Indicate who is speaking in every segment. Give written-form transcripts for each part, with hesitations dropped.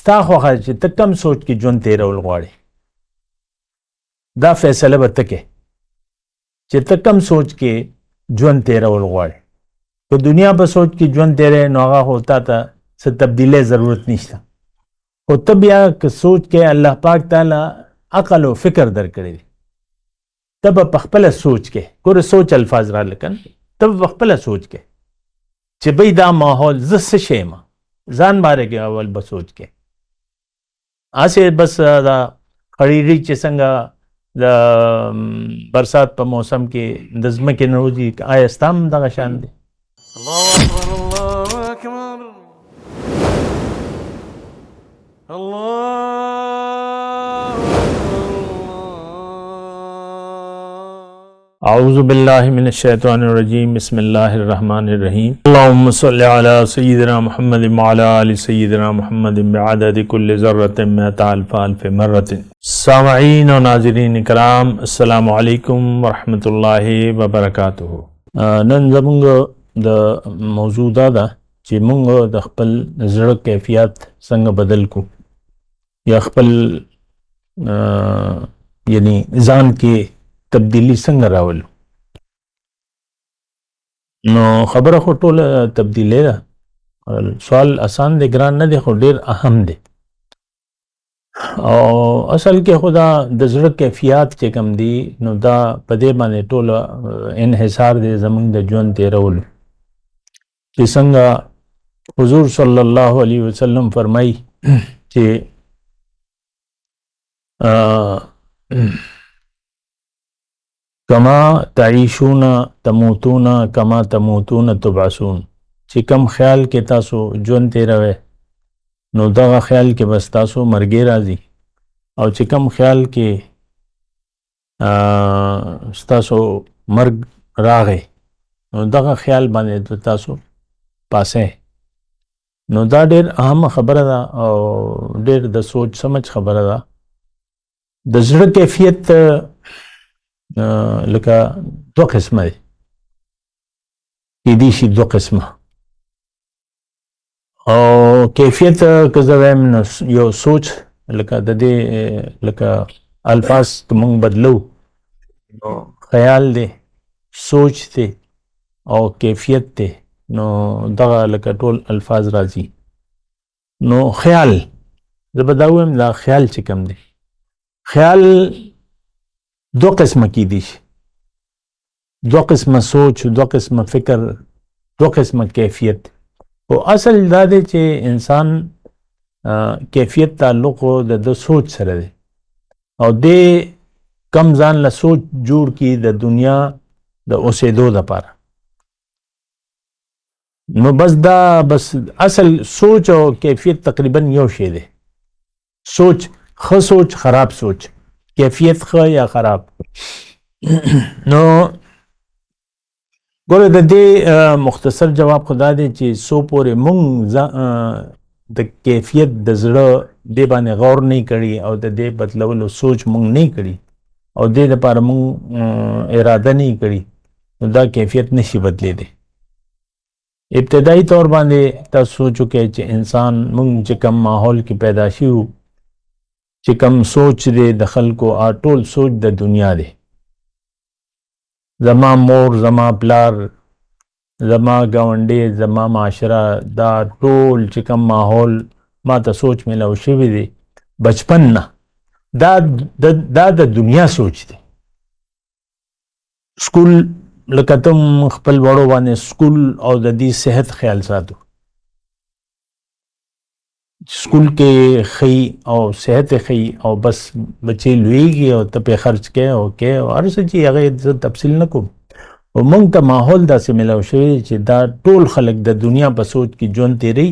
Speaker 1: ستا خوښه چې ته کم سوچ کې ژوند تېرول غواړې دا فیصله به ته کې چې ته کم سوچ کې ژوند تېرول غواړې که دنیا په سوچ کې ژوند تېرې نو هغه خو تا ته څه تبدیلی ضرورت نشته خو ته بیا که سوچ کې الله پاک تعالی عقل او فکر درکړی دی ته به په خپله سوچ کې ګوره سوچ الفاظ را لکن ته به په خپله سوچ کې چې بی دا ماحول زه څه شی یم ځان باره کې اول به سوچ کې هسې بس دا خړیړي چې څنګه د برسات په موسم کې د ځمکې نه وځي آیا ستا هم دغه شان دی
Speaker 2: الله اکبر الله اکبر الله
Speaker 1: اعوذ باللہ من الشیطان الرجیم بسم اللہ الرحمن الرحیم اللہم صلی علی سیدنا محمد وعلی آل سیدنا محمد بعدد کل ذرۃ مئۃ الف الف مرۃ سامعین و ناظرین کرام السلام علیکم ورحمۃ اللہ وبرکاتہ نن زمونږ د موضوع دا ده چې مونږ د خپل زړه کیفیت څنګه بدل کو یا خپل یعنی ځان کې تبدیلی څنګه راولو نو خبره خو ټوله تبدیلی ده سوال آسان دی ګران نه دی خو ډیر اهم دی او اصل کې خدا د زړه کیفیت چې کم دی نو دا په دې باندې ټوله انحصار دی زمونږ د ژوند تېرولو چې څنګه حضور صلی الله علیه وسلم فرمایي چې کما تعیشون تموتون کما تموتون تبعثون چې کم خیال کې تاسو ژوند تېروئ نو دغه خیال کې بس تاسو مرګې راځي او چې کم خیال کې ستاسو مرګ راغی نو دغه خیال باندې تاسو پاسه نو دا ډېر اهم خبره ده او ډېر د سوچ سمجھ خبره ده د زړه کیفیت لکه دو قسمه دی کیدی شي دو قسمه او کیفیت که زه وایم نو یو سوچ لکه د دې لکه الفاظ که موږ بدلو نو خیال دی سوچ دی او کیفیت دی نو دغه لکه ټول الفاظ راځي نو خیال زه به دا ووایم دا خیال چې کوم دی خیال دو قسمه کی دی دو قسمه سوچ دو قسمه فکر دو قسمه کیفیت او اصل دا دی چې انسان کیفیت تعلق د سوچ سره دی او دې کم ځان له سوچ جوړ کی د دنیا د اوسېدو لپاره نو بس دا بس اصل سوچ او کیفیت تقریبا یو شی دی سوچ ښه سوچ خراب سوچ کیفیت ښه یا خراب نو ګوره د دې مختصر جواب خدا دی چې سو پورې مونږ د کیفیت د زړه دې باندې غور نه کړي او د دې بدلولو سوچ مونږ نه کړي او دې لپاره مونږ اراده نه کړي نو دا کیفیت نشي بدلیدی ابتدائی طور باندې تاسو سوچو کې چې انسان مونږ چې کم ماحول کې پیدا شو چې کم سوچ دی د خلکو ټول سوچ د دنیا دی زما مور زما پلار زما گاونډی زما معاشره دا ټول چې کم ماحول ما ته سوچ ملو شوی دی بچپن نه دا د دنیا سوچ دی سکول لکه تم خپل وړو باندې سکول او د دې صحت خیال ساتو سکول کې خی او صحت خی او بس بچی لویږي او ته په خرچ کې او هر څه چې هغه تفصیل نه کوم او موږ ته ماحول داسې ملو شوی چې دا ټول خلک د دنیا په سوچ کې ژوند تیری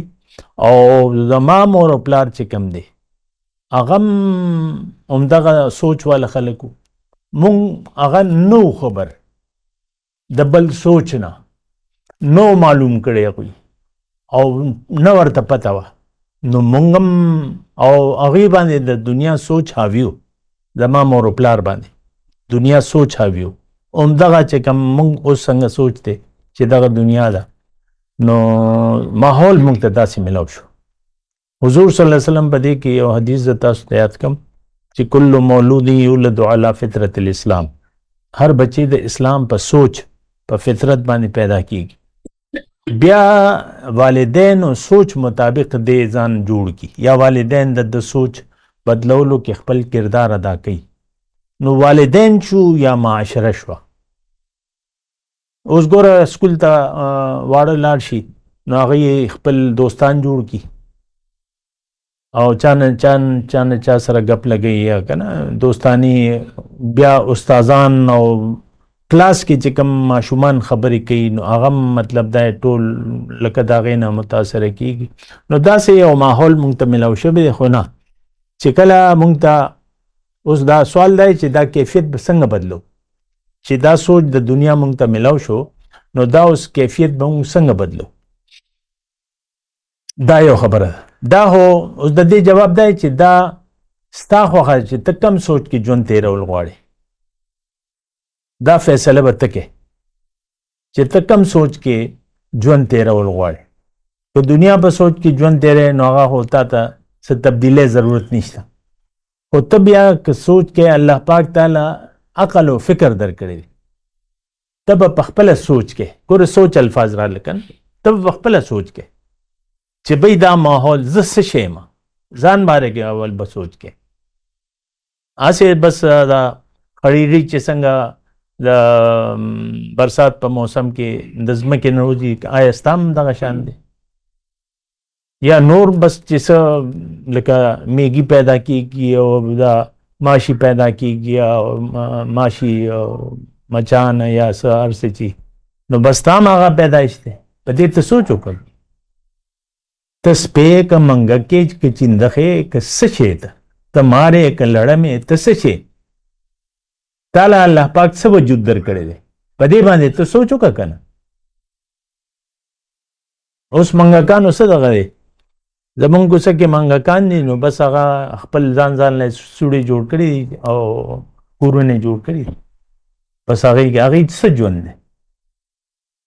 Speaker 1: او زما مور او پلار چې کم دی هغه همدغه سوچ والا خلکو موږ هغه نو خبر د بل سوچ نه نو معلوم کړی کوي او نو ورته پته وه نو مونږم او هغې باندې د دنیا سوچ حاویو زما مور و پلار باندې دنیا سوچ حاویو همدغه چې کوم مونږ اوس څنګه سوچ دی چې دغه دنیا ده نو ماحول مونږ ته داسې ملو شو حضور صلی الله علیه وسلم په دې کې یو حدیث د تاسو ته یاد کم چې کل مولود یولد علی فطرت الاسلام، هر بچی د اسلام په سوچ په فطرت باندې پیدا کیږي، بیا والدین او سوچ مطابق دې ځان جوړ کی یا والدین د سوچ بدلولو کې خپل کردار ادا کوي. نو والدین شو یا معاشره شو. اوس ګوره سکول ته واړه لاړ شي نو هغه خپل دوستان جوړ کی او چا سره غپ لګي یا کنه دوستانی، بیا استادان او کلاس کې چې کوم ماشومان خبرې کوي نو هغه مطلب دا ټول لکه دا غینه متاثر کیږي. نو داسې یو ماحول مونږ ته ملاو شوی دی. خو نه چې کله مونږ ته اوس دا سوال دی چې دا کیفیت به څنګه بدلو، چې دا سوچ د دنیا مونږ ته ملاو شو نو دا اوس کیفیت به مونږ څنګه بدلو، دا یو خبره. دا هو اوس د دې جواب دی چې دا ستا خوښه چې ته کم سوچ کې ژوند تیرول غواړې، دا فیصله به ته کې چې ته کم سوچ کې ژوند تیرول غواړې. که دنیا په سوچ کې ژوند تیرې نو هغه ہوتا ته څه تبدیلی ضرورت نشته. خو ته بیا که سوچ کې الله پاک تعالی عقل او فکر درکړی دی، ته به په خپله سوچ کې ګوره سوچ الفاظ را لکن ته به په خپله سوچ کې چې بھئی دا ماحول زه څه شی یم، ځان باره کې اول به سوچ کې. هسې بس دا خړیږي چې څنګه د برسات په موسم کې د ځمکې نه وځي، آیا ستا هم دغه شان دی؟ یا نور بس چې څه لکه میږي پیدا کېږي او دا ماشي پیدا کېږي او ماشي مچان یا څه هر څه چې نو بس تا هم هغه پیدایش دی. په دې ته سوچ وکړه. ته سپی که منګکې که چندخې که څه شی ته مارې که لړمې ته څه شی تعالی الله پاک څه وجود درکړی دی، په دې باندې ته سوچ وکړه که نه. اوس منګکانو څه دغه دی زمونږ کوڅه کې منګکان دي نو بس هغه خپل ځان له سوړې جوړ کړي او کورونه جوړ کړي، بس هغې څه ژوند دی.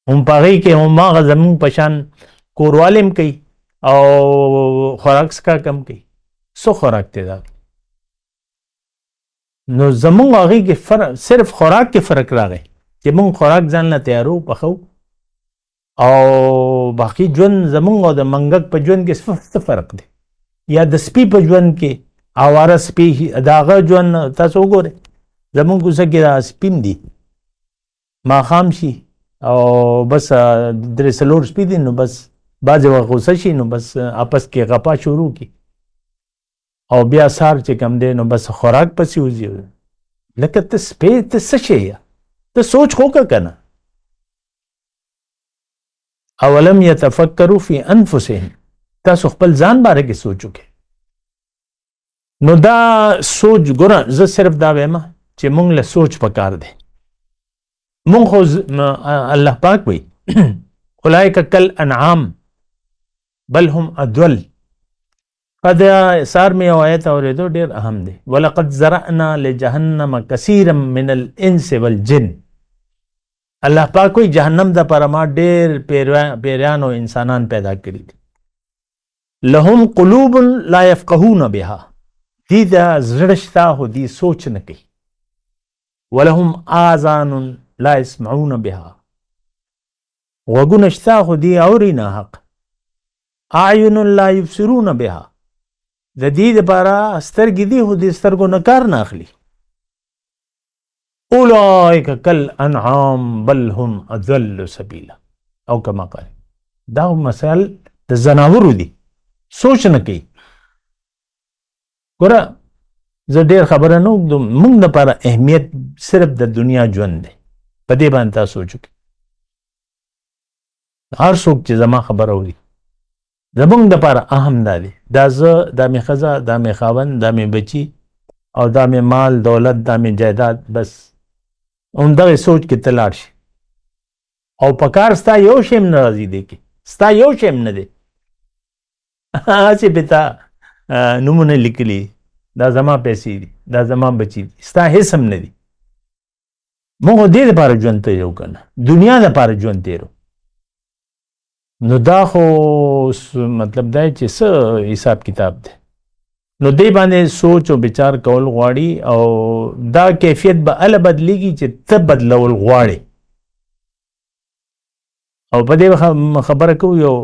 Speaker 1: هم په هغې کې هم هغه زمونږ په شان کوروالی هم کوي او خوراک څښاک هم کوي. څه خوراک دی دا؟ نو زمونږ هغې کې صرف خوراک کې فرق راغی چې مونږ خوراک ځان له تیارو پخو او باقي ژوند زمونږ او د منګک په ژوند کې څه فرق دی. یا د سپي په ژوند کې اواره سپي د هغه ژوند تاسو وګورئ، زمونږ کوڅه کې دا سپي هم دي، ماښام شي او بس درې څلور سپي دي نو بس بعضې وخت غوسه شي نو بس اپس کې غپا شروع کی او بیا سهار چې کم دی نو بس خوراک پسې وځي. لکه ته سپی ته څه شی یا ته سوچ خو که نه. اولم یتفکروا فی انفسهم، تاسو خپل ځان باره کې سوچ وکړئ. نو دا سوچ ګوره زه صرف دا وایم چې مونږ له سوچ پکار دی. مونږ خو الله پاک وایي اولئک کالانعام بل هم اضل. قد سار میں آیت اوریدو ډیر اهم دی. ولقد زرعنا لجهنم كثيرا من الانس والجن. الله پاک کوئی جهنم د پر ما ډیر پیریان او انسانان پیدا کړی دي. لهم قلوب لا يفقهون بها، دي دا زړشتا هو دي سوچ نه کوي. ولهم آذان لا يسمعون بها، وغونه شتا هو دي اوري نه حق. اعین لا يبصرون بها، د دې لپاره سترګې دي خو د سترګو نه کار نه اخلي. اولئک کالانعام بل هم اضل سبیلا، او کما قال. دا مثال د زناورو دي، سوچ نه کوي. ګوره زه ډېر خبره نه وکړم، موږ لپاره اهمیت صرف د دنیا ژوند دی. په دې باندې تاسو سوچ وکړئ. هر څوک چې زما خبره اوري زمونږ دپاره اهم دا دی، دا زه، دا مې ښځه، دا مې خاوند، دا مې بچي او دا مې مال دولت، دا مې جایداد. بس همدغې سوچ کې ته لاړ شي او په کار ستا یو شی هم نه راځي دی کې، ستا یو شی هم نه دی. هسې پې تا نومونه لیکلي دا زما پیسې دي، دا زما بچي دي، ستا هېڅ هم نه دي. موږ دې دپاره ژوند تېرو که نه، دنیا دپاره ژوند تېرو. نو دا خو مطلب دا چې څه حساب کتاب دی نو دی باندې سوچ او بچار کول غواړي او دا کیفیت به ال بدلیږي چې ته بدلول غواړي او په دې خبره کو یو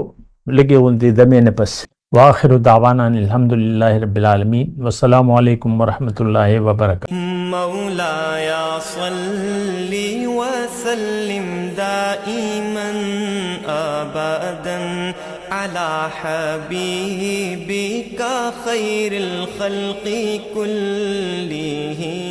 Speaker 1: لګي غونډې د مې نه پس واخر دعوانا الحمد لله رب العالمين والسلام عليكم ورحمة الله وبركاته.
Speaker 3: مولاي صل وسلم دائما أبدا على حبيبك خير الخلق كلهم.